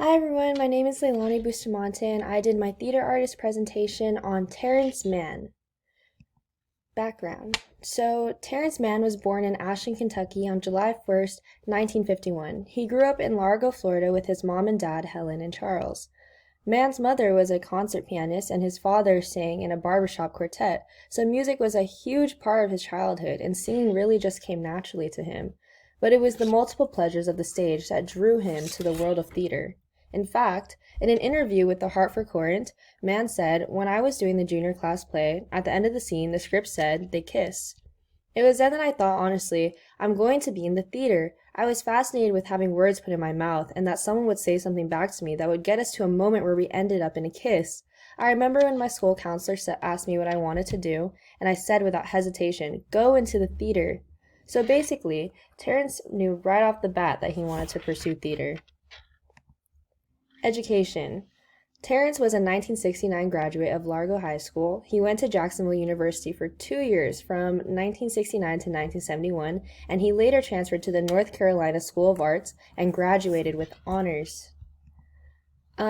Hi everyone, my name is Leilani Bustamante and I did my theater artist presentation on Terrence Mann. Background. So, Terrence Mann was born in Ashland, Kentucky on July 1st, 1951. He grew up in Largo, Florida with his mom and dad, Helen and Charles. Mann's mother was a concert pianist and his father sang in a barbershop quartet, so music was a huge part of his childhood and singing really just came naturally to him. But it was the multiple pleasures of the stage that drew him to the world of theater. In fact, in an interview with the Hartford Courant, Mann said, "When I was doing the junior class play, at the end of the scene, the script said they kiss. It was then that I thought, honestly, I'm going to be in the theater. I was fascinated with having words put in my mouth and that someone would say something back to me that would get us to a moment where we ended up in a kiss. I remember when my school counselor asked me what I wanted to do, and I said without hesitation, go into the theater." So basically, Terrence knew right off the bat that he wanted to pursue theater. Education. Terrence was a 1969 graduate of Largo High School. He went to Jacksonville University for 2 years from 1969 to 1971, and he later transferred to the North Carolina School of Arts and graduated with honors.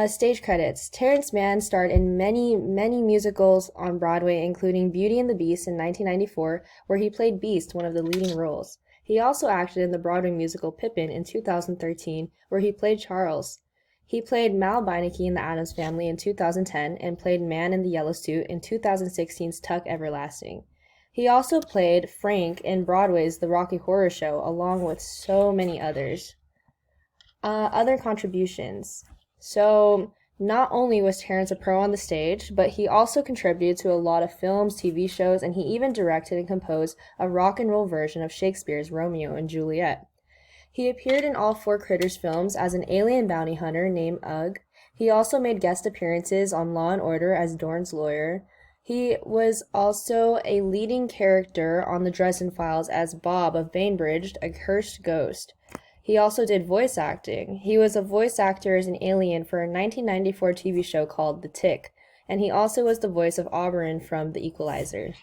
Stage credits. Terrence Mann starred in many musicals on Broadway, including Beauty and the Beast in 1994, where he played Beast, one of the leading roles. He also acted in the Broadway musical Pippin in 2013, where he played Charles. He played Mal Beinecke in The Addams Family in 2010 and played Mann in The Yellow Suit in 2016's Tuck Everlasting. He also played Frank in Broadway's The Rocky Horror Show, along with so many others. Other contributions. So, not only was Terrence a pro on the stage, but he also contributed to a lot of films, TV shows, and he even directed and composed a rock and roll version of Shakespeare's Romeo and Juliet. He appeared in all 4 Critters films as an alien bounty hunter named Ugg. He also made guest appearances on Law & Order as Dorn's lawyer. He was also a leading character on the Dresden Files as Bob of Bainbridge, a cursed ghost. He also did voice acting. He was a voice actor as an alien for a 1994 TV show called The Tick, and he also was the voice of Auburn from The Equalizer.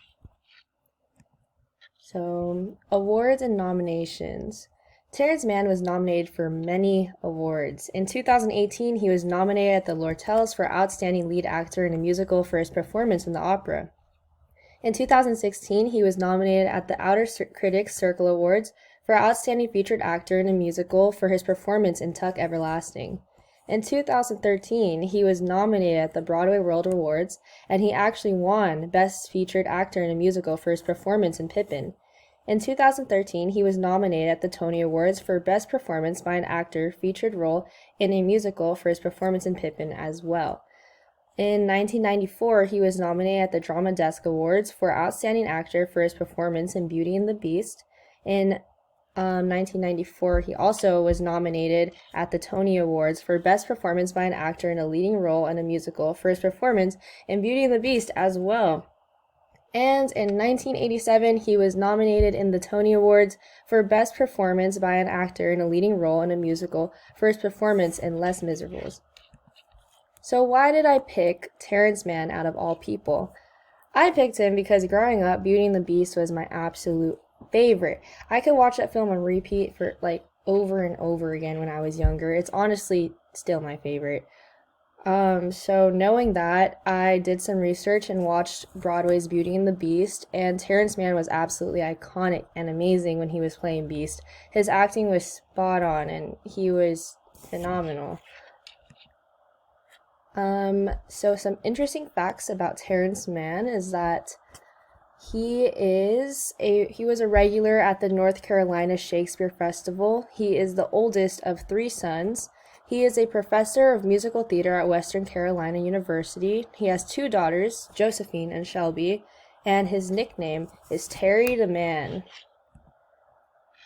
So, awards and nominations. Terrence Mann was nominated for many awards. In 2018, he was nominated at the Lortels for Outstanding Lead Actor in a Musical for his performance in the opera. In 2016, he was nominated at the Outer Critics Circle Awards for Outstanding Featured Actor in a Musical for his performance in Tuck Everlasting. In 2013, he was nominated at the Broadway World Awards, and he actually won Best Featured Actor in a Musical for his performance in Pippin. In 2013, he was nominated at the Tony Awards for Best Performance by an Actor Featured Role in a Musical for his performance in Pippin as well. In 1994, he was nominated at the Drama Desk Awards for Outstanding Actor for his performance in Beauty and the Beast. In 1994, he also was nominated at the Tony Awards for Best Performance by an Actor in a Leading Role in a Musical for his performance in Beauty and the Beast as well. And in 1987, he was nominated in the Tony Awards for Best Performance by an Actor in a Leading Role in a Musical for his performance in Les Miserables. So why did I pick Terrence Mann out of all people? I picked him because growing up, Beauty and the Beast was my absolute favorite. I could watch that film on repeat for over and over again when I was younger. It's honestly still my favorite. So knowing that, I did some research and watched Broadway's Beauty and the Beast, and Terrence Mann was absolutely iconic and amazing when he was playing Beast. His acting was spot on, and he was phenomenal. So some interesting facts about Terrence Mann is that he was a regular at the North Carolina Shakespeare Festival. He is the oldest of 3 sons. He is a professor of musical theater at Western Carolina University. He has 2 daughters, Josephine and Shelby, and his nickname is Terry the Man.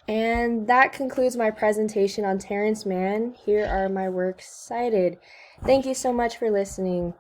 And that concludes my presentation on Terrence Mann. Here are my works cited. Thank you so much for listening.